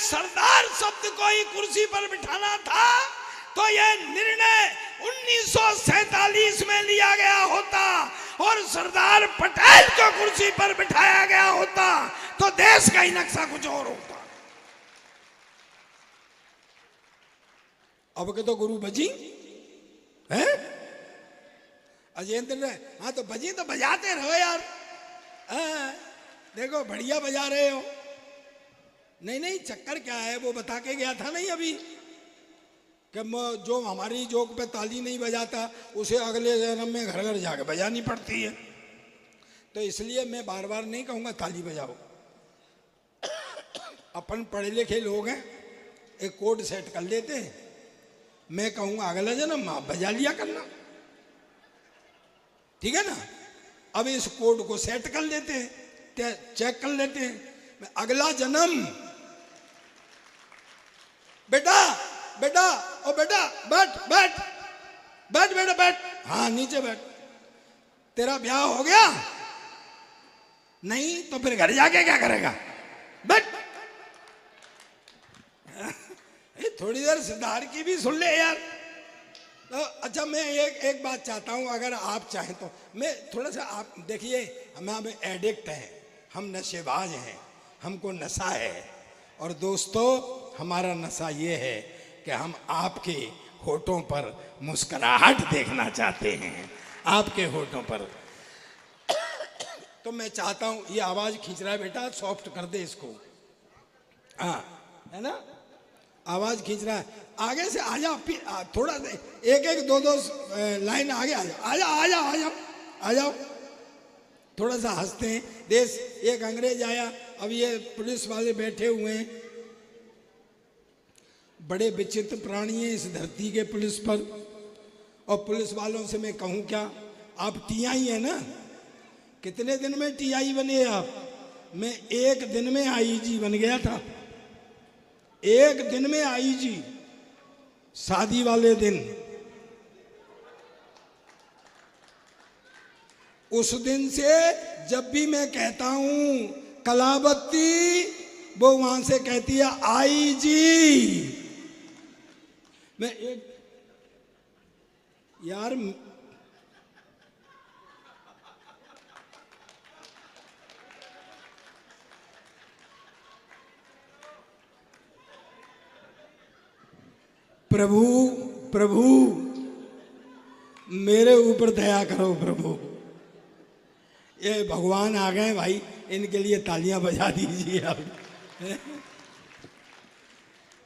सरदार शब्द को ही कुर्सी पर बिठाना था तो यह निर्णय 1947 में लिया गया होता और सरदार पटेल को कुर्सी पर बिठाया गया होता तो देश का ही नक्शा कुछ और होता। अब के तो गुरु बजी है अजेंद्र ने, हाँ तो बजी तो बजाते रहो यार। देखो बढ़िया बजा रहे हो। नहीं नहीं चक्कर क्या है वो बता के गया था नहीं अभी कि जो हमारी जोक पे ताली नहीं बजाता उसे अगले जन्म में घर घर जाके बजानी पड़ती है। तो इसलिए मैं बार बार नहीं कहूँगा ताली बजाओ। अपन पढ़े लिखे लोग हैं, एक कोड सेट कर लेते हैं। मैं कहूँगा अगला जन्म आप बजा लिया करना, ठीक है ना। अब इस कोड को सेट कर लेते हैं, चेक कर लेते हैं। अगला जन्म बेटा बेटा ओ बेटा बैठ बैठ बैठ बेटा बैठ, हाँ नीचे बैठ। तेरा ब्याह हो गया? नहीं तो फिर घर जाके क्या करेगा? बैठ। थोड़ी देर सिद्धार्थ की भी सुन ले यार। तो अच्छा मैं एक बात चाहता हूं, अगर आप चाहें तो मैं थोड़ा सा, आप देखिए हम एडिक्ट हैं, हम नशेबाज हैं, हमको नशा है। और दोस्तों हमारा नशा ये है कि हम आपके होठों पर मुस्कुराहट देखना चाहते हैं, आपके होठों पर। तो मैं चाहता हूं, ये आवाज खींच रहा है बेटा, सॉफ्ट कर दे इसको। हाँ है ना, आवाज खींच रहा है। आगे से आ जा, थोड़ा एक एक दो दो लाइन आगे आ जाओ, आ जाओ आ जाओ आ जाओ आ जाओ। थोड़ा सा हंसते हैं। देश एक अंग्रेज आया, अब ये पुलिस वाले बैठे हुए हैं। बड़े विचित्र प्राणी हैं इस धरती के पुलिस पर। और पुलिस वालों से मैं कहूँ क्या, आप टीआई है ना, कितने दिन में टीआई बने आप? मैं एक दिन में आईजी बन गया था, एक दिन में आईजी, शादी वाले दिन। उस दिन से जब भी मैं कहता हूं कलावती, वो वहां से कहती है आईजी। मैं एक यार प्रभु प्रभु मेरे ऊपर दया करो प्रभु। ये भगवान आ गए भाई, इनके लिए तालियां बजा दीजिए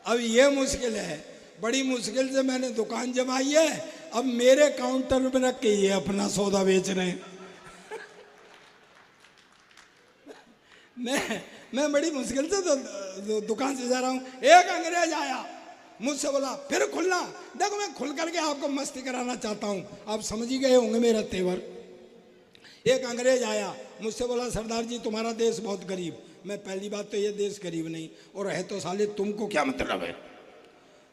अब ये मुश्किल है, बड़ी मुश्किल से मैंने दुकान जमाई है। अब मेरे काउंटर पे रख के ये अपना सौदा बेच रहे हैं। मैं बड़ी मुश्किल से दुकान से जा रहा हूं। एक अंग्रेज आया, मुझसे बोला फिर खुलना। देखो मैं खुल करके आपको मस्ती कराना चाहता हूं, आप समझ ही गए होंगे मेरा तेवर। एक अंग्रेज आया, मुझसे बोला सरदार जी तुम्हारा देश बहुत गरीब। मैं पहली बात तो ये देश गरीब नहीं, और है तो साले तुमको क्या मतलब है?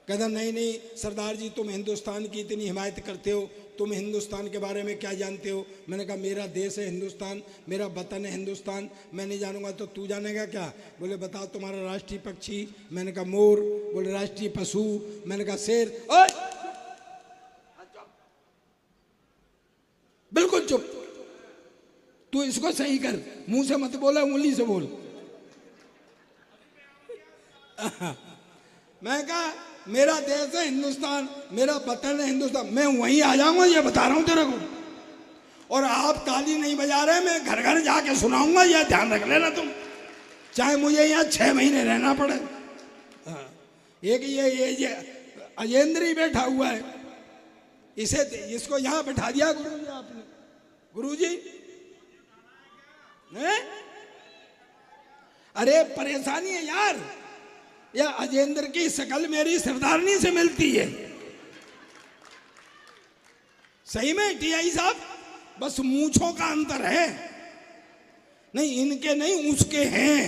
कहता नहीं नहीं सरदार जी तुम हिंदुस्तान की इतनी हिमायत करते हो, तुम हिंदुस्तान के बारे में क्या जानते हो? मैंने कहा मेरा देश है हिंदुस्तान, मेरा वतन है हिंदुस्तान, मैं नहीं जानूंगा तो तू जानेगा क्या? बोले बताओ तुम्हारा राष्ट्रीय पक्षी? मैंने कहा मोर। बोले राष्ट्रीय पशु? मैंने कहा शेर। बिल्कुल चुप, तू इसको सही कर, मुंह से मत बोला, उंगली से बोल। मैं कहा मेरा देश है हिंदुस्तान, मेरा वतन है हिंदुस्तान, मैं वहीं आ जाऊंगा, ये बता रहा हूं तेरे को। और आप ताली नहीं बजा रहे, मैं घर घर जाके सुनाऊंगा, ये ध्यान रख लेना तुम, चाहे मुझे यहाँ 6 महीने रहना पड़े। एक ये अजेंद्र ही बैठा हुआ है, इसको यहाँ बैठा दिया गुरुजी आपने। गुरुजी अरे परेशानी है यार, या अजेंद्र की शकल मेरी सरदारनी से मिलती है। सही में टीआई साहब, बस मूंछों का अंतर है, नहीं इनके नहीं उसके हैं।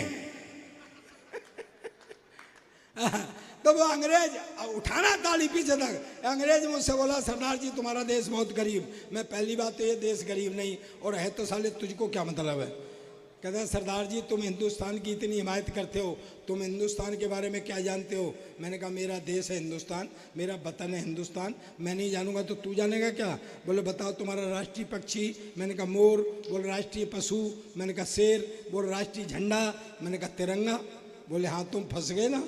तो वो अंग्रेज उठाना ताली पीछे तक। अंग्रेज मुझसे बोला सरदार जी तुम्हारा देश बहुत गरीब। मैं पहली बात तो ये देश गरीब नहीं, और है तो साले तुझको क्या मतलब है? कहता सरदार जी तुम हिंदुस्तान की इतनी हिमायत करते हो, तुम हिंदुस्तान के बारे में क्या जानते हो? मैंने कहा मेरा देश है हिंदुस्तान, मेरा वतन है हिंदुस्तान, मैं नहीं जानूंगा तो तू जानेगा क्या? बोले बताओ तुम्हारा राष्ट्रीय पक्षी? मैंने कहा मोर। बोले राष्ट्रीय पशु? मैंने कहा शेर। बोले राष्ट्रीय झंडा? मैंने कहा तिरंगा। बोले हाँ तुम फंस गए ना,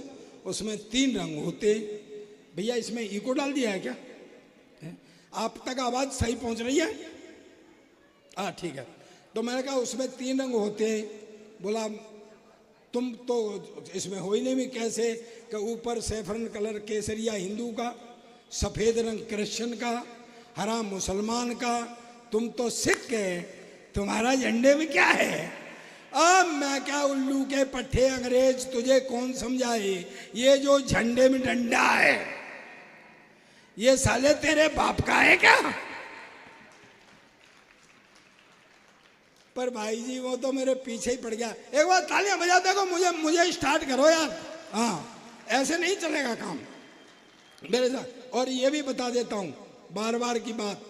उसमें 3 रंग होते। भैया इसमें इको डाल दिया है क्या? आप तक आवाज़ सही पहुंच रही है? हाँ ठीक है। तो मैंने कहा उसमें 3 रंग होते हैं। बोला तुम तो इसमें हो ही नहीं भी कैसे? कि ऊपर सैफरन कलर केसरिया हिंदू का, सफ़ेद रंग क्रिश्चियन का, हरा मुसलमान का, तुम तो सिख है, तुम्हारा झंडे में क्या है? अब मैं क्या उल्लू के पट्टे अंग्रेज, तुझे कौन समझाए? ये जो झंडे में डंडा है ये साले तेरे बाप का है क्या? पर भाई जी वो तो मेरे पीछे ही पड़ गया। एक बार तालियां बजा देखो, मुझे स्टार्ट करो यार। हाँ ऐसे नहीं चलेगा काम मेरे साथ। और ये भी बता देता हूं, बार बार की बात,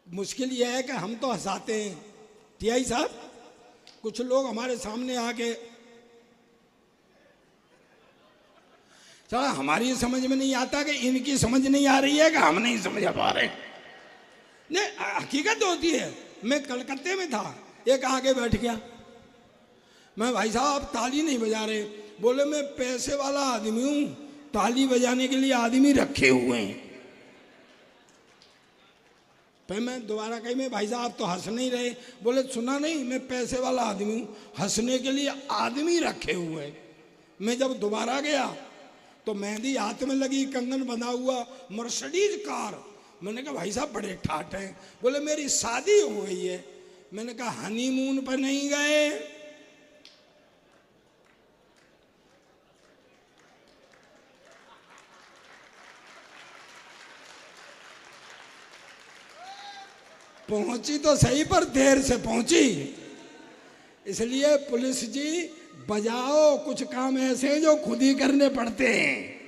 मुश्किल ये है कि हम तो हंसाते हैं टीआई साहब, कुछ लोग हमारे सामने आके चला हमारी समझ में नहीं आता कि इनकी समझ नहीं आ रही है कि हम नहीं समझ पा रहे। नहीं हकीकत होती है। मैं कलकत्ते में था, एक आगे बैठ गया, मैं भाई साहब आप ताली नहीं बजा रहे। बोले मैं पैसे वाला आदमी हूं, ताली बजाने के लिए आदमी रखे हुए हैं। फिर मैं दोबारा कही मैं भाई साहब आप तो हंस नहीं रहे। बोले सुना नहीं, मैं पैसे वाला आदमी हूं, हंसने के लिए आदमी रखे हुए हैं। मैं जब दोबारा गया तो मेहंदी हाथ में लगी, कंगन बंधा हुआ, मर्सिडीज कार। मैंने कहा भाई साहब बड़े ठाट हैं। बोले मेरी शादी हो गई है। मैंने कहा हनीमून पर नहीं गए? पहुंची तो सही पर देर से पहुंची। इसलिए पुलिस जी बजाओ, कुछ काम ऐसे हैं जो खुद ही करने पड़ते हैं।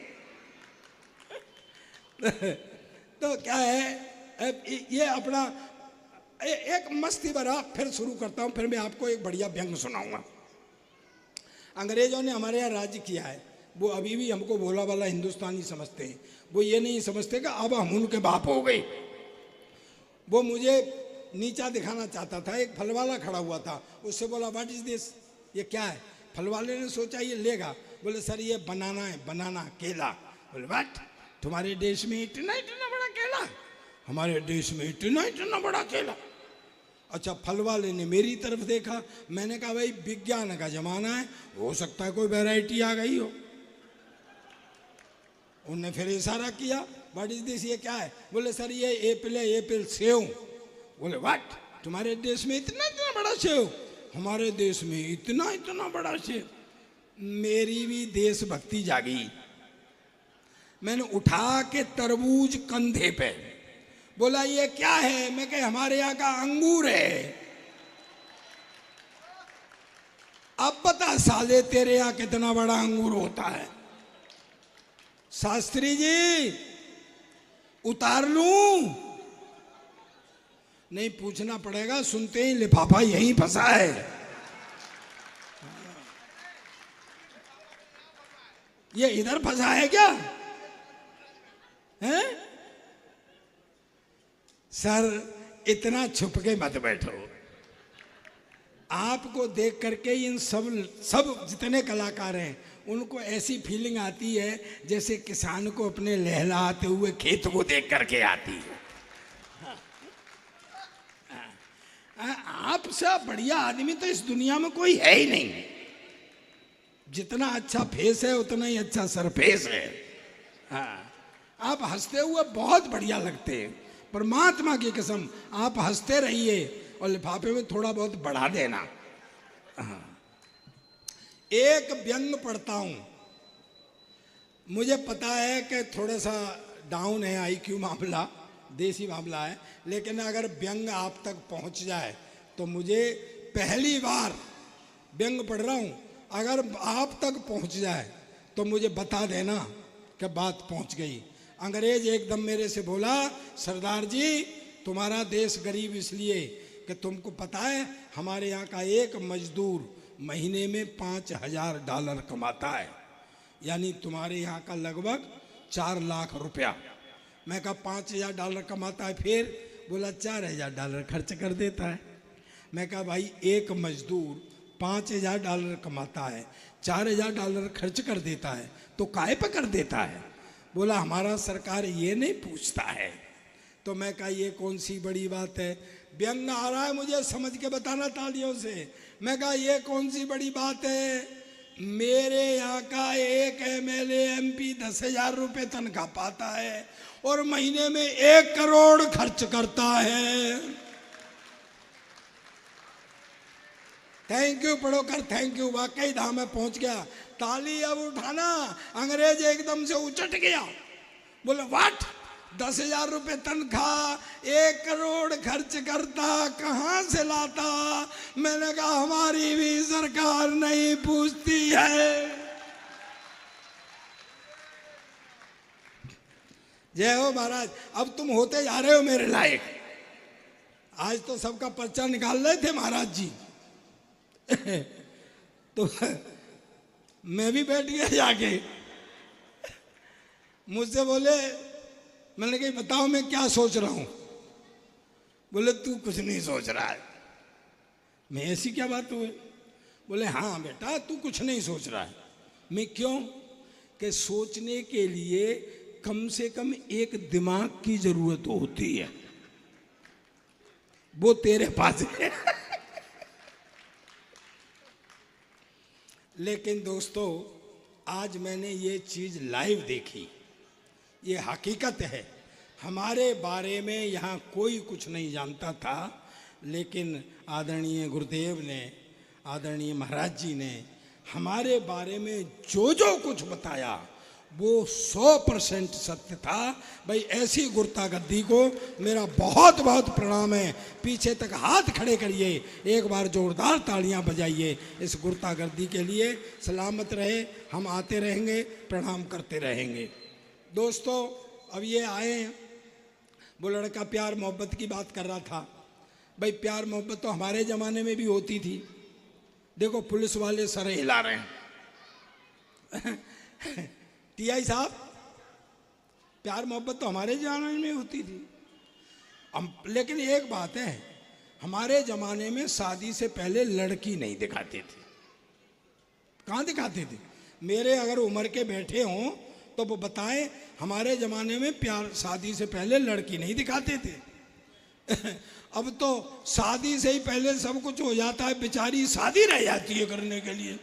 तो क्या है ये अपना एक मस्ती भरा फिर शुरू करता हूं। फिर मैं आपको एक बढ़िया व्यंग सुनाऊंगा। अंग्रेजों ने हमारे यहाँ राज्य किया है, वो अभी भी हमको भोला भाला हिंदुस्तानी समझते हैं। वो ये नहीं समझते कि अब हम उनके बाप हो गए। वो मुझे नीचा दिखाना चाहता था। एक फल वाला खड़ा हुआ था, उससे बोला व्हाट इज दिस, ये क्या है? फल वाले ने सोचा ये लेगा। बोले सर ये बनाना है, बनाना केला। बोले व्हाट, तुम्हारे देश में इतना इतना बड़ा केला? हमारे देश में इतना इतना बड़ा केला। अच्छा फल वाले ने मेरी तरफ देखा। मैंने कहा भाई विज्ञान का जमाना है, हो सकता है कोई वैरायटी आ गई हो। उनने फिर इशारा किया व्हाट इज दिस, ये क्या है? बोले सर ये एप्पल है, एप्पल सेव। बोले व्हाट, तुम्हारे देश में इतना इतना बड़ा सेव? हमारे देश में इतना इतना बड़ा सेव। मेरी भी देशभक्ति जागी। मैंने उठा के तरबूज कंधे पे, बोला ये क्या है? मैं कहे हमारे यहाँ का अंगूर है। अब बता साले तेरे यहाँ कितना बड़ा अंगूर होता है? शास्त्री जी उतार लूं? नहीं पूछना पड़ेगा, सुनते ही लिफाफा यहीं फंसा है। ये इधर फंसा है क्या? हैं? सर इतना छुप के मत बैठो। आपको देख करके इन सब जितने कलाकार हैं उनको ऐसी फीलिंग आती है जैसे किसान को अपने लहलाते हुए खेत को देख करके आती है। आपसे बढ़िया आदमी तो इस दुनिया में कोई है ही नहीं। जितना अच्छा फेस है उतना ही अच्छा सरफेस है। हाँ, आप हंसते हुए बहुत बढ़िया लगते हैं। परमात्मा की कसम आप हंसते रहिए और लिफाफे में थोड़ा बहुत बढ़ा देना। हाँ। एक व्यंग पढ़ता हूं। मुझे पता है कि थोड़ा सा डाउन है आईक्यू मामला, देसी मामला है, लेकिन अगर व्यंग आप तक पहुंच जाए तो मुझे पहली बार व्यंग पढ़ रहा हूं, अगर आप तक पहुंच जाए तो मुझे बता देना कि बात पहुंच गई। अंग्रेज एकदम मेरे से बोला सरदार जी तुम्हारा देश गरीब इसलिए कि तुमको पता है हमारे यहाँ का एक मजदूर महीने में $5,000 कमाता है, यानी तुम्हारे यहाँ का लगभग 4 लाख रुपया। मैं कहा $5,000 कमाता है, फिर बोला $4,000 खर्च कर देता है। मैं कहा भाई एक मजदूर $5,000 कमाता है, $4,000 खर्च कर देता है, तो काहे पे कर देता है? बोला हमारा सरकार ये नहीं पूछता है। तो मैं कहा ये कौन सी बड़ी बात है? व्यंग आ रहा है मुझे, समझ के बताना तालियों से। मैं कहा ये कौन सी बड़ी बात है? मेरे यहाँ का एक MLA MP 10,000 रुपये तनख्वाह पाता है और महीने में 1 करोड़ खर्च करता है। थैंक यू पढ़ो कर, थैंक यू। वाकई धाम में पहुंच गया। ताली अब उठाना। अंग्रेज एकदम से उचट गया, बोले व्हाट, 10,000 रुपये तनख्वाह, 1 करोड़ खर्च करता, कहाँ से लाता? मैंने कहा हमारी भी सरकार नहीं पूछती है। जय हो महाराज। अब तुम होते जा रहे हो मेरे लायक। आज तो सबका पर्चा निकाल रहे थे महाराज जी तो मैं भी बैठ गया जाके। मुझसे बोले, मैंने कहा बताओ मैं क्या सोच रहा हूं। बोले तू कुछ नहीं सोच रहा है। मैं ऐसी क्या बात हुई? बोले हाँ बेटा तू कुछ नहीं सोच रहा है। मैं क्यों? कि सोचने के लिए कम से कम एक दिमाग की जरूरत होती है, वो तेरे पास है लेकिन दोस्तों आज मैंने ये चीज लाइव देखी, ये हकीकत है। हमारे बारे में यहाँ कोई कुछ नहीं जानता था, लेकिन आदरणीय गुरुदेव ने, आदरणीय महाराज जी ने हमारे बारे में जो जो कुछ बताया वो 100% सत्य था। भाई ऐसी गुरता गद्दी को मेरा बहुत बहुत प्रणाम है। पीछे तक हाथ खड़े करिए, एक बार जोरदार तालियां बजाइए इस गुरता गद्दी के लिए। सलामत रहे, हम आते रहेंगे, प्रणाम करते रहेंगे। दोस्तों अब ये आए हैं, वो लड़का प्यार मोहब्बत की बात कर रहा था। भाई प्यार मोहब्बत तो हमारे ज़माने में भी होती थी। देखो पुलिस वाले सर हिला रहे हैं TI साहब, प्यार मोहब्बत तो हमारे ज़माने में होती थी। लेकिन एक बात है, हमारे ज़माने में शादी से पहले लड़की नहीं दिखाते थे। कहाँ दिखाते थे? मेरे अगर उम्र के बैठे हों तो वो बताएं, हमारे ज़माने में प्यार शादी से पहले लड़की नहीं दिखाते थे अब तो शादी से ही पहले सब कुछ हो जाता है, बेचारी शादी रह जाती है करने के लिए।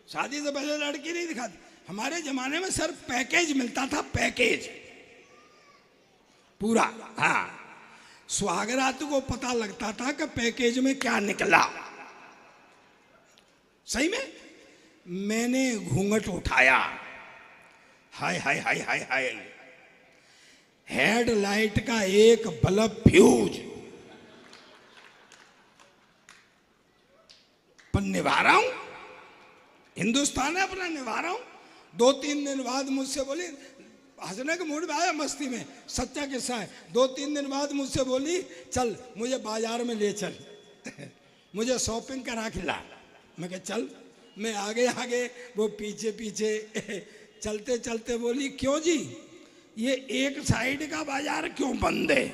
शादी से पहले लड़की नहीं दिखाती। हमारे जमाने में सिर्फ पैकेज मिलता था, पैकेज पूरा। हाँ, सुहागरात को पता लगता था कि पैकेज में क्या निकला। सही में मैंने घूंघट उठाया, हाय हाय हाय हाय हाय, हेडलाइट का एक बल्ब फ्यूज पर निभा रहा हूं, हिंदुस्तान है अपना निभा रहा हूं। 2-3 दिन बाद मुझसे बोली, हंसने के मूड में आया, मस्ती में, सच्चा किस्सा है। 2-3 दिन बाद मुझसे बोली चल मुझे बाजार में ले चल मुझे शॉपिंग करा के ला। मैं कहा चल। मैं आगे आगे, वो पीछे पीछे चलते चलते बोली क्यों जी, ये एक साइड का बाजार क्यों बंद है?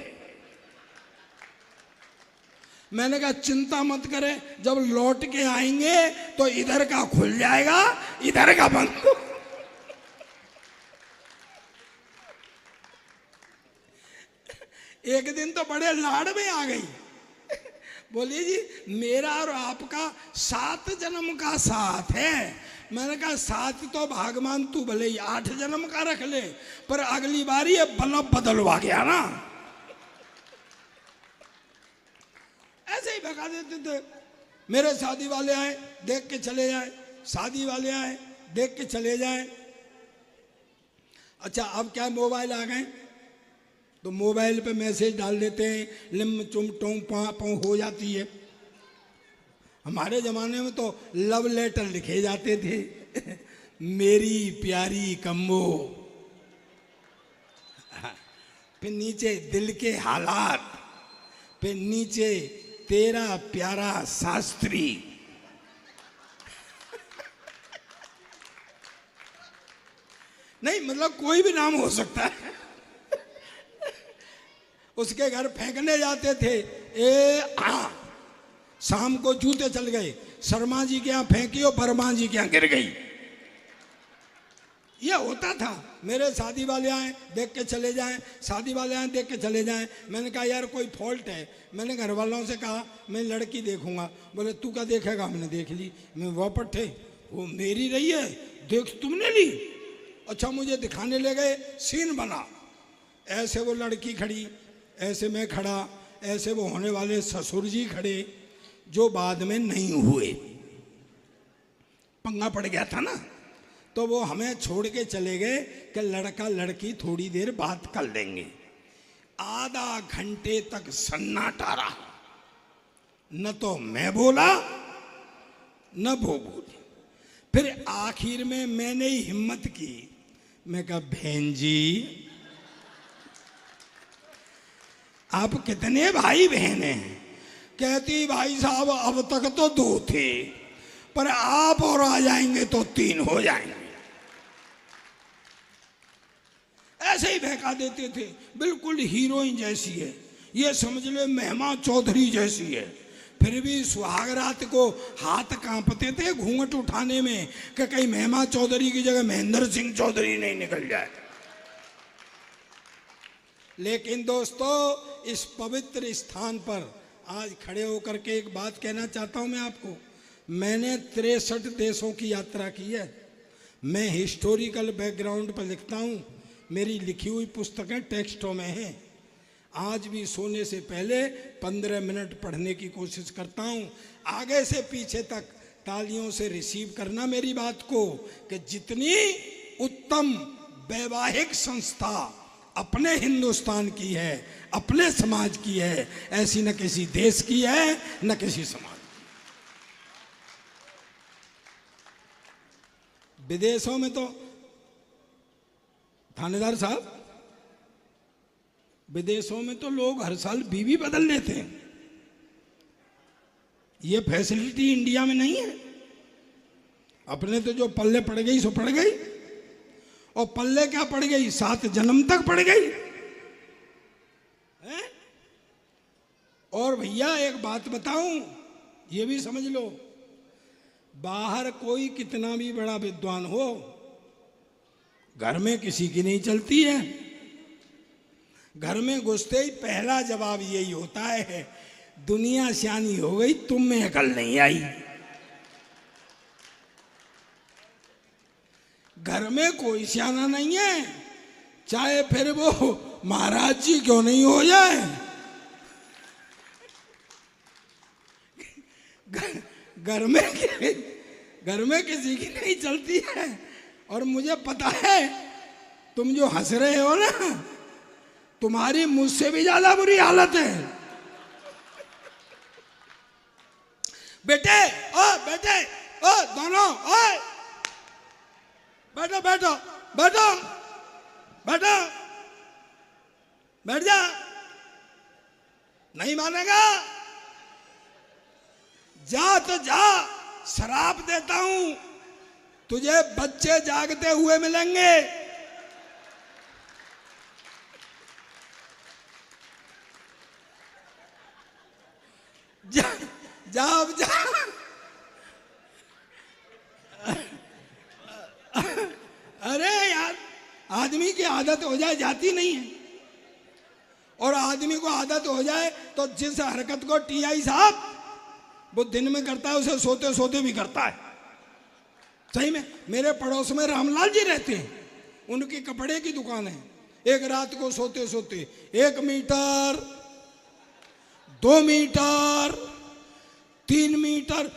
मैंने कहा चिंता मत करे, जब लौट के आएंगे तो इधर का खुल जाएगा, इधर का बंद एक दिन तो बड़े लाड़ में आ गई, बोली जी मेरा और आपका 7 जन्म का साथ है। मैंने कहा 7 तो भगवान तू भले ही 8 जन्म का रख ले, पर अगली बार ये बल्ब बदलवा गया ना। ऐसे ही भगा देते थे। मेरे शादी वाले आए देख के चले जाए, शादी वाले आए देख के चले जाए। अच्छा अब क्या मोबाइल आ गए तो मोबाइल पे मैसेज डाल देते हैं, लिम चुम टों पा पौ हो जाती है। हमारे ज़माने में तो लव लेटर लिखे जाते थे मेरी प्यारी कम्बो, फिर नीचे दिल के हालात, फिर नीचे तेरा प्यारा शास्त्री। नहीं मतलब कोई भी नाम हो सकता है। उसके घर फेंकने जाते थे, शाम को जूते चल गए, शर्मा जी के यहाँ फेंकी और बर्मा जी के यहाँ गिर गई। ये होता था। मेरे शादी वाले आए देख के चले जाएं, शादी वाले आए देख के चले जाएं। मैंने कहा यार कोई फॉल्ट है। मैंने घर वालों से कहा मैं लड़की देखूंगा। बोले तू क्या देखेगा? मैंने देख ली। मैं वापस थे, वो मेरी रही है, देख तुमने ली? अच्छा मुझे दिखाने ले गए, सीन बना। ऐसे वो लड़की खड़ी, ऐसे मैं खड़ा, ऐसे वो होने वाले ससुर जी खड़े, जो बाद में नहीं हुए। पंगा पड़ गया था ना, तो वो हमें छोड़ के चले गए कि लड़का लड़की थोड़ी देर बात कर लेंगे। आधा घंटे तक सन्नाटा रहा, न तो मैं बोला न वो बोली। फिर आखिर में मैंने ही हिम्मत की, मैं कहा बहन जी आप कितने भाई बहन हैं? कहती भाई साहब अब तक तो 2 थे, पर आप और आ जाएंगे तो 3 हो जाएंगे। ऐसे ही बहका देते थे। बिल्कुल हीरोइन जैसी है, ये समझ ले महिमा चौधरी जैसी है। फिर भी सुहाग रात को हाथ कांपते थे घूंघट उठाने में कि कहीं महिमा चौधरी की जगह महेंद्र सिंह चौधरी नहीं निकल जाए। लेकिन दोस्तों इस पवित्र स्थान पर आज खड़े होकर के एक बात कहना चाहता हूं मैं आपको। मैंने 63 देशों की यात्रा की है। मैं हिस्टोरिकल बैकग्राउंड पर लिखता हूं। मेरी लिखी हुई पुस्तकें टेक्स्टों में हैं। आज भी सोने से पहले 15 मिनट पढ़ने की कोशिश करता हूं। आगे से पीछे तक तालियों से रिसीव करना मेरी बात को, कि जितनी उत्तम वैवाहिक संस्था अपने हिंदुस्तान की है, अपने समाज की है, ऐसी न किसी देश की है न किसी समाज। विदेशों में तो थानेदार साहब, विदेशों में तो लोग हर साल बीवी बदल लेते हैं। ये फैसिलिटी इंडिया में नहीं है। अपने तो जो पल्ले पड़ गई सो पड़ गई, और पल्ले क्या पड़ गई, 7 जन्म तक पड़ गई है? और भैया एक बात बताऊं, ये भी समझ लो, बाहर कोई कितना भी बड़ा विद्वान हो, घर में किसी की नहीं चलती है। घर में घुसते ही पहला जवाब यही होता है, दुनिया सियानी हो गई, तुम में अकल नहीं आई। घर में कोई सियाना नहीं है, चाहे फिर वो महाराज जी क्यों नहीं हो जाए। घर में किसी की नहीं चलती है। और मुझे पता है तुम जो हंस रहे हो ना, तुम्हारी मुझसे भी ज्यादा बुरी हालत है। बेटे ओ दोनों, ओ बैठो बैठो बैठो बैठो, बैठ जा। नहीं मानेगा? जा तो जा, शराप देता हूं तुझे बच्चे जागते हुए मिलेंगे। जा अब जा। अरे यार, आदमी की आदत हो जाए जाती नहीं है। और आदमी को आदत हो जाए तो जिस हरकत को टीआई साहब वो दिन में करता है, उसे सोते सोते भी करता है। सही में मेरे पड़ोस में रामलाल जी रहते हैं, उनकी कपड़े की दुकान है। एक रात को सोते सोते 1 मीटर, 2 मीटर, 3 मीटर,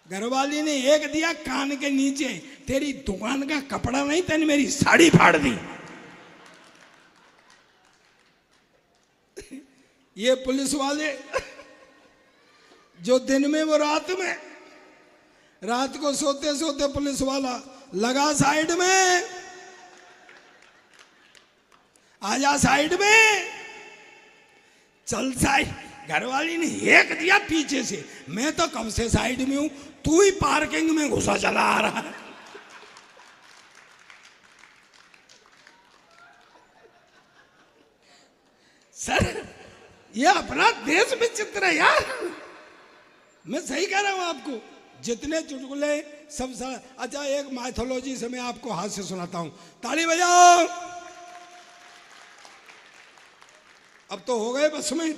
घरवाली ने एक दिया कान के नीचे, तेरी दुकान का कपड़ा नहीं, तेने मेरी साड़ी फाड़ दी। ये पुलिस वाले जो दिन में वो रात को सोते सोते पुलिस वाला लगा साइड में, आजा साइड में, चल साइड, घरवाली ने एक दिया पीछे से, मैं तो कब से साइड में हूं, तू ही पार्किंग में घुसा चला आ रहा है। सर ये अपना देश विचित्र है यार, मैं सही कह रहा हूं आपको। जितने चुटकुले सब अच्छा, एक माइथोलॉजी से मैं आपको हास्य सुनाता हूं, ताली बजाओ। अब तो हो गए बस में,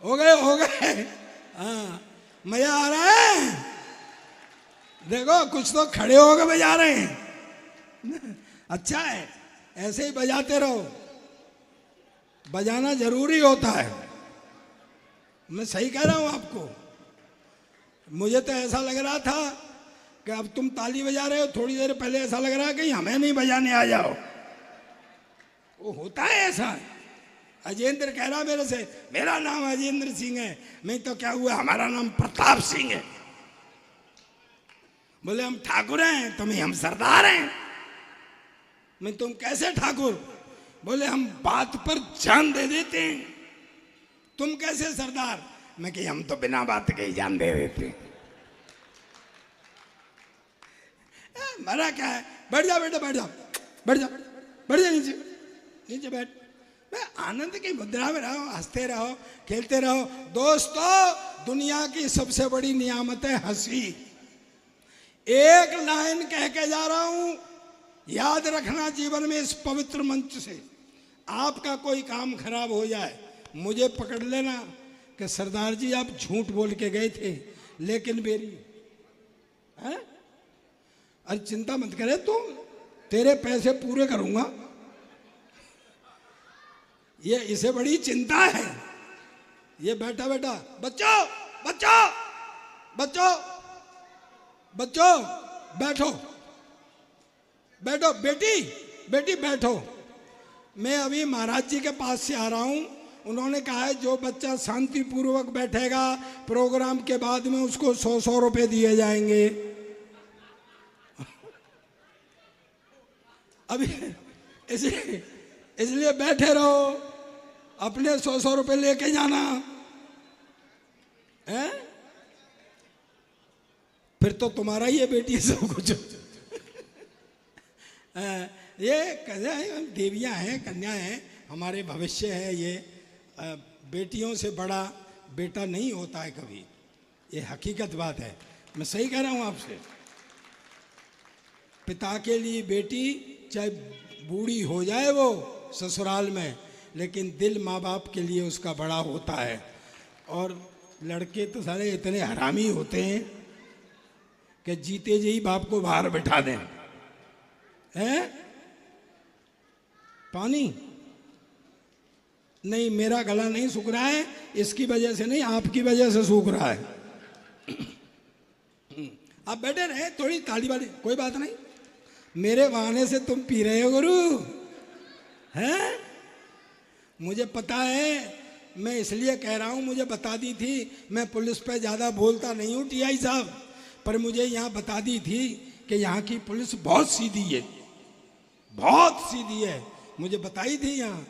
हो गए। हाँ मजा आ रहा है, देखो कुछ तो खड़े होकर बजा रहे हैं। अच्छा है, ऐसे ही बजाते रहो, बजाना जरूरी होता है। मैं सही कह रहा हूं आपको। मुझे तो ऐसा लग रहा था कि अब तुम ताली बजा रहे हो, थोड़ी देर पहले ऐसा लग रहा है कि हमें नहीं बजाने आ जाओ। वो होता है ऐसा। अजेंद्र कह रहा मेरे से, मेरा नाम अजेंद्र सिंह है। मैं तो क्या हुआ, हमारा नाम प्रताप सिंह है। बोले हम ठाकुर हैं, तुम्हें हम सरदार हैं। मैं तुम कैसे ठाकुर? बोले हम बात पर जान दे देते हैं। तुम कैसे सरदार? मैं कि हम तो बिना बात के ही जान दे देते। मरा क्या है, बैठ जा बेटा, बैठ जा, बैठ जा, बैठ जा, नीचे नीचे बैठ। मैं आनंद की मुद्रा में रहो, हंसते रहो, खेलते रहो। दोस्तों दुनिया की सबसे बड़ी नियामत है हंसी। एक लाइन कह के जा रहा हूं, याद रखना जीवन में इस पवित्र मंच से। आपका कोई काम खराब हो जाए, मुझे पकड़ लेना कि सरदार जी आप झूठ बोल के गए थे, लेकिन मेरी है, अरे चिंता मत करे, तुम तेरे पैसे पूरे करूंगा। ये इसे बड़ी चिंता है। ये बैठा बैठा, बच्चों बच्चों बच्चों बच्चों बैठो बैठो, बेटी बेटी बैठो। मैं अभी महाराज जी के पास से आ रहा हूं। उन्होंने कहा है जो बच्चा शांतिपूर्वक बैठेगा प्रोग्राम के बाद में उसको 100 रुपए दिए जाएंगे। अभी इसलिए बैठे रहो, अपने 100 रुपए लेके जाना है, फिर तो तुम्हारा ही है बेटी सब कुछ। ये देवियां हैं, कन्या हैं, हमारे भविष्य है। ये बेटियों से बड़ा बेटा नहीं होता है कभी, ये हकीकत बात है। मैं सही कह रहा हूं आपसे। पिता के लिए बेटी चाहे बूढ़ी हो जाए वो ससुराल में, लेकिन दिल माँ बाप के लिए उसका बड़ा होता है। और लड़के तो सारे इतने हरामी होते हैं कि जीते जी बाप को बाहर बैठा दें। हैं? पानी नहीं, मेरा गला नहीं सूख रहा है, इसकी वजह से नहीं, आपकी वजह से सूख रहा है। आप बैठे रहे, थोड़ी ताली वाली कोई बात नहीं। मेरे बहाने से तुम पी रहे हो गुरु, हैं? मुझे पता है, मैं इसलिए कह रहा हूं, मुझे बता दी थी। मैं पुलिस पे ज़्यादा बोलता नहीं हूं टीआई साहब, पर मुझे यहाँ बता दी थी कि यहाँ की पुलिस बहुत सीधी है, बहुत सीधी है। मुझे बताई थी यहाँ,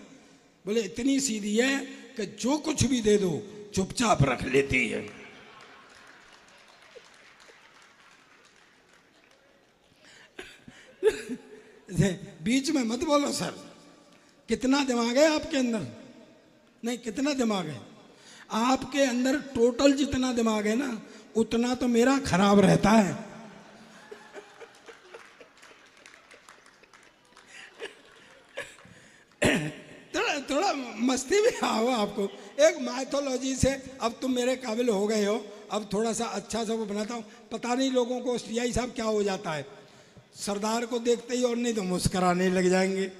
बोले इतनी सीधी है कि जो कुछ भी दे दो चुपचाप रख लेती है। बीच में मत बोलो सर। कितना दिमाग है आपके अंदर? नहीं, कितना दिमाग है आपके अंदर? टोटल जितना दिमाग है ना, उतना तो मेरा खराब रहता है। थोड़ा मस्ती भी आओ आपको। एक माइथोलॉजी से अब तुम मेरे काबिल हो गए हो, अब थोड़ा सा अच्छा सा वो बनाता हूँ। पता नहीं लोगों को टीआई साहब क्या हो जाता है, सरदार को देखते ही और नहीं तो मुस्कराने लग जाएंगे।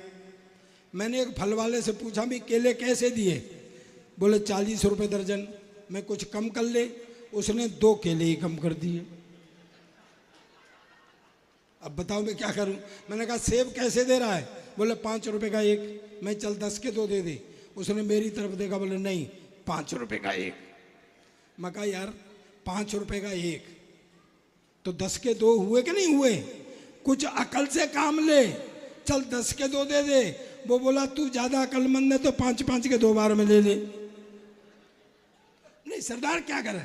मैंने एक फल वाले से पूछा भी केले कैसे दिए? बोले 40 रुपये दर्जन। मैं कुछ कम कर ले, उसने 2 केले ही कम कर दिए। अब बताओ मैं क्या करूं? मैंने कहा सेब कैसे दे रहा है? बोले 5 रुपये का एक। मैं चल 10 के 2 दे दे। उसने मेरी तरफ देखा, बोले नहीं 5 रुपये का एक। मैं कहा यार 5 रुपये का एक तो 10 के 2 हुए कि नहीं हुए? कुछ अकल से काम ले, चल 10 के 2 दे दे। वो बोला तू ज्यादा अक्लमंद है तो 5-5 के 2 बार में ले ले। नहीं सरदार क्या करे,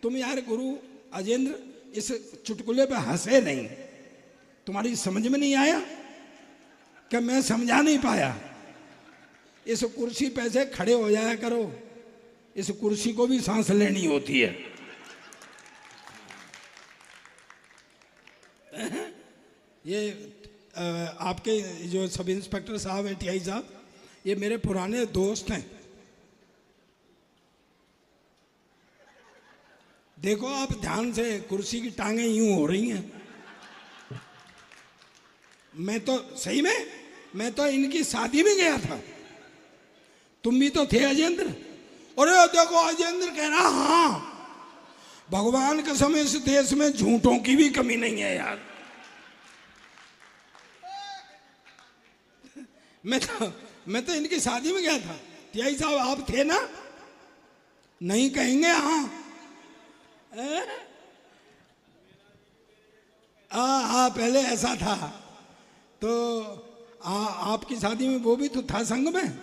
तुम यार गुरु अजेंद्र इस चुटकुले पे हंसे नहीं, तुम्हारी समझ में नहीं आया कि मैं समझा नहीं पाया। इस कुर्सी पे से खड़े हो जाया करो, इस कुर्सी को भी सांस लेनी होती है। ये आपके जो सब इंस्पेक्टर साहब हैं, टीआई साहब, ये मेरे पुराने दोस्त हैं। देखो आप ध्यान से, कुर्सी की टांगें यूं हो रही हैं। मैं तो सही में, मैं तो इनकी शादी में गया था, तुम भी तो थे अजेंद्र। अरे देखो अजेंद्र कह रहा हाँ, भगवान कसम इस देश में झूठों की भी कमी नहीं है यार। मैं तो इनकी शादी में गया था। टीआई साहब आप थे ना? नहीं कहेंगे हाँ? हाँ पहले ऐसा था। तो आपकी शादी में वो भी तो था संग में,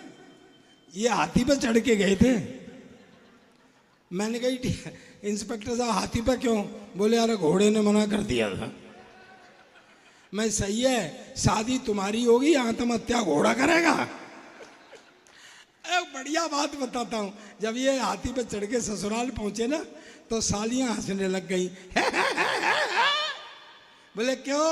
ये हाथी पे चढ़ के गए थे। मैंने कही इंस्पेक्टर साहब हाथी पे क्यों? बोले यार घोड़े ने मना कर दिया था। मैं सही है, शादी तुम्हारी होगी, आत्महत्या घोड़ा करेगा। बढ़िया बात बताता हूँ, जब ये हाथी पे चढ़ के ससुराल पहुंचे ना तो सालियां हंसने लग गई। बोले क्यों,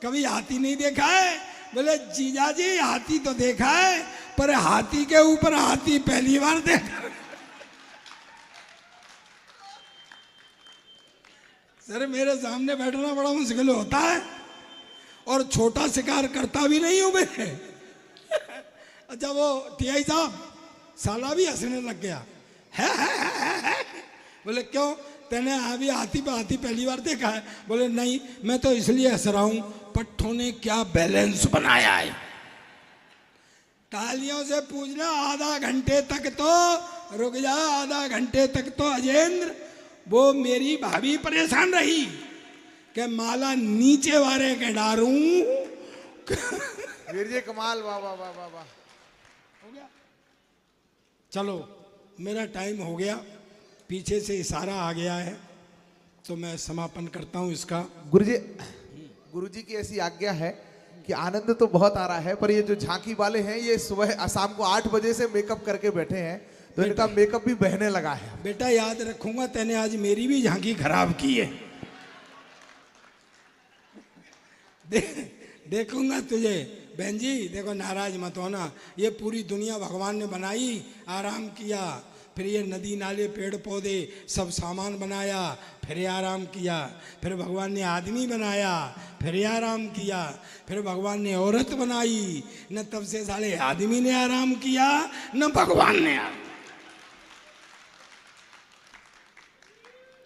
कभी हाथी नहीं देखा है? बोले जीजा जी हाथी तो देखा है, पर हाथी के ऊपर हाथी पहली बार देखा। सर मेरे सामने बैठना बड़ा मुश्किल होता है, और छोटा शिकार करता भी नहीं हूं मैं। अच्छा वो टीआई साहब साला भी हंसने लग गया। है। बोले क्यों, तेने अभी हाथी पे हाथी पहली बार देखा है? बोले नहीं, मैं तो इसलिए हंस रहा हूं, पट्टों ने क्या बैलेंस बनाया है। तालियों से पूछना, आधा घंटे तक तो रुक जा, आधा घंटे तक तो अजेंद्र वो मेरी भाभी परेशान रही कि माला नीचे वाले के डारूं। वीर जी कमाल, वाह वाह वाह वाह वाह। हो गया, चलो मेरा टाइम हो गया, पीछे से इशारा आ गया है तो मैं समापन करता हूं इसका। गुरुजी की ऐसी आज्ञा है कि आनंद तो बहुत आ रहा है, पर ये जो झांकी वाले हैं ये सुबह शाम को 8 बजे से मेकअप करके बैठे हैं, तो इनका मेकअप भी बहने लगा है। बेटा याद रखूंगा, तेने आज मेरी भी झांकी खराब की है। देखूंगा तुझे। बहन जी देखो नाराज मत होना, ये पूरी दुनिया भगवान ने बनाई, आराम किया, फिर ये नदी नाले पेड़ पौधे सब सामान बनाया, फिर ये आराम किया, फिर भगवान ने आदमी बनाया, फिर ये आराम किया, फिर भगवान ने औरत बनाई, न तब से साले आदमी ने आराम किया न भगवान ने आराम।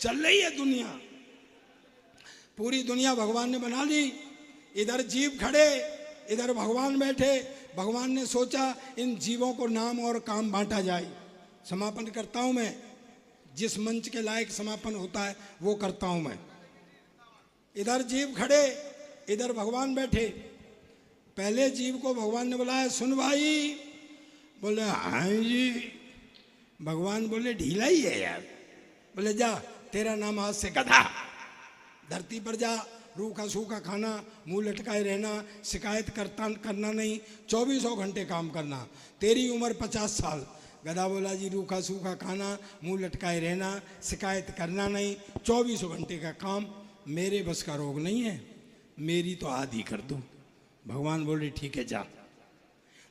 चल रही है दुनिया, पूरी दुनिया भगवान ने बना ली। इधर जीव खड़े, इधर भगवान बैठे। भगवान ने सोचा इन जीवों को नाम और काम बांटा जाए। समापन करता हूं मैं, जिस मंच के लायक समापन होता है वो करता हूं मैं। इधर जीव खड़े, इधर भगवान बैठे। पहले जीव को भगवान ने बुलाया, सुन भाई। बोले हाँ जी। भगवान बोले ढीला ही है यार। बोले जा, तेरा नाम आज से गधा। धरती पर जा, रूखा सूखा खाना, मुंह लटकाए रहना, शिकायत करना नहीं, 24 घंटे काम करना। तेरी उम्र 50 साल। गधा बोला जी रूखा सूखा खाना, मुंह लटकाए रहना, शिकायत करना नहीं, 24 घंटे का काम मेरे बस का रोग नहीं है, मेरी तो आधी कर दो। भगवान बोले ठीक है जा।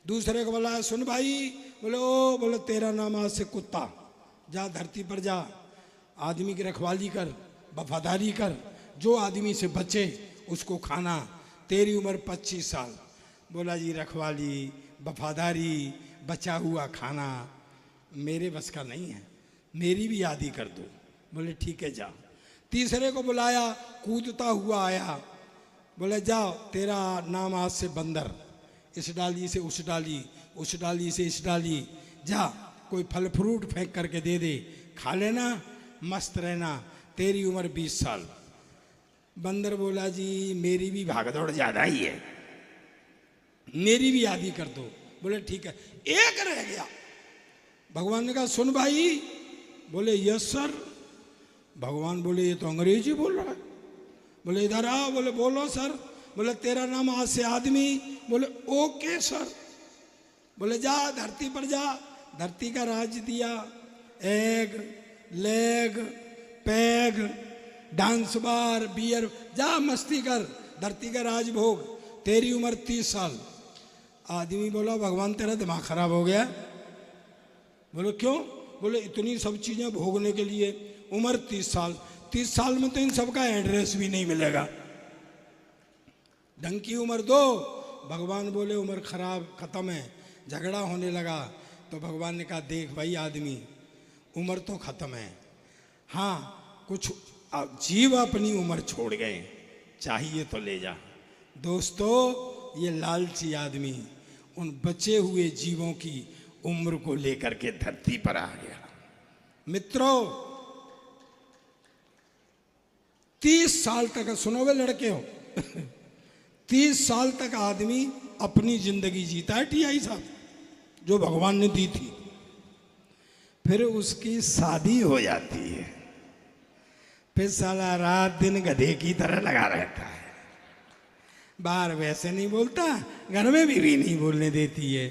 दूसरे को बोला सुन भाई। बोले ओ, बोले तेरा नाम आज से कुत्ता। जा धरती पर जा, आदमी की रखवाली कर, वफादारी कर, जो आदमी से बचे उसको खाना। तेरी उम्र 25 साल। बोला जी रखवाली, वफादारी, बचा हुआ खाना मेरे बस का नहीं है, मेरी भी आदि कर दो। बोले ठीक है जा। तीसरे को बुलाया, कूदता हुआ आया। बोले जाओ, तेरा नाम आज से बंदर। इस डाली से उस डाली, उस डाली से इस डाली, जा कोई फल फ्रूट फेंक करके दे दे, खा लेना, मस्त रहना। तेरी उम्र 20 साल। बंदर बोला जी मेरी भी भागदौड़ ज्यादा ही है, मेरी भी आदि कर दो। बोले ठीक है, एक रह गया। भगवान ने कहा सुन भाई। बोले यस सर। भगवान बोले ये तो अंग्रेजी बोल रहा है। बोले इधर आ। बोले बोलो सर। बोले तेरा नाम आज से आदमी। बोले ओके सर। बोले जा धरती पर जा। धरती का राज दिया, egg, leg, peg, dance bar, beer, जा मस्ती कर, धरती का राज भोग। तेरी उम्र 30 साल। आदमी बोला भगवान तेरा दिमाग खराब हो गया। बोले क्यों? बोले इतनी सब चीजें भोगने के लिए उम्र 30 साल। 30 साल में तो इन सबका एड्रेस भी नहीं मिलेगा, ढंग की उम्र दो। भगवान बोले उम्र खराब, खत्म है। झगड़ा होने लगा तो भगवान ने कहा देख भाई आदमी, उम्र तो खत्म है, हाँ कुछ जीव अपनी उम्र छोड़ गए, चाहिए तो ले जा। दोस्तों ये लालची आदमी उन बचे हुए जीवों की उम्र को लेकर के धरती पर आ गया। मित्रों 30 साल तक, सुनोगे लड़के हो 30 साल तक आदमी अपनी जिंदगी जीता है टीआई साहब, जो भगवान ने दी थी। फिर उसकी शादी हो जाती है, फिर साला रात दिन गधे की तरह लगा रहता है। बाहर वैसे नहीं बोलता, घर में भी नहीं बोलने देती है।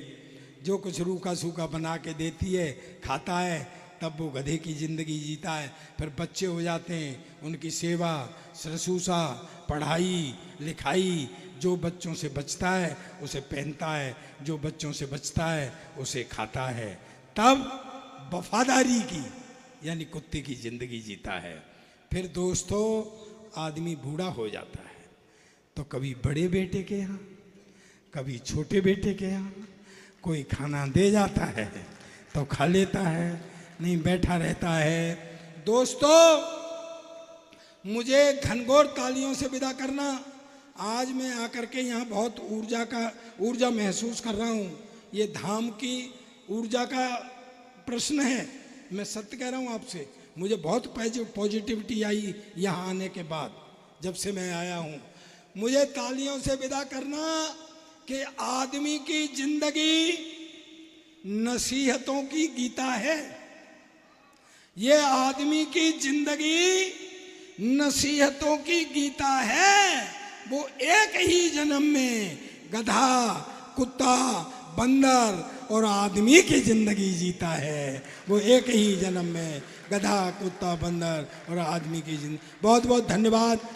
जो कुछ रूखा सूखा बना के देती है खाता है, तब वो गधे की जिंदगी जीता है। फिर बच्चे हो जाते हैं, उनकी सेवा शुश्रूषा, पढ़ाई लिखाई, जो बच्चों से बचता है उसे पहनता है, जो बच्चों से बचता है उसे खाता है। तब वफादारी की यानी कुत्ते की जिंदगी जीता है। फिर दोस्तों आदमी बूढ़ा हो जाता है तो कभी बड़े बेटे के यहाँ, कभी छोटे बेटे के यहाँ कोई खाना दे जाता है तो खा लेता है, नहीं बैठा रहता है। दोस्तों मुझे घनघोर तालियों से विदा करना। आज मैं आकर के यहाँ बहुत ऊर्जा महसूस कर रहा हूँ। ये धाम की ऊर्जा का प्रश्न है। मैं सत्य कह रहा हूँ आपसे, मुझे बहुत पॉजिटिविटी आई यहाँ आने के बाद, जब से मैं आया हूँ। मुझे तालियों से विदा करना कि आदमी की जिंदगी नसीहतों की गीता है। ये आदमी की जिंदगी नसीहतों की गीता है। वो एक ही जन्म में गधा, कुत्ता, बंदर और आदमी की जिंदगी जीता है। वो एक ही जन्म में गधा, कुत्ता, बंदर और आदमी की जिंदगी। बहुत बहुत धन्यवाद।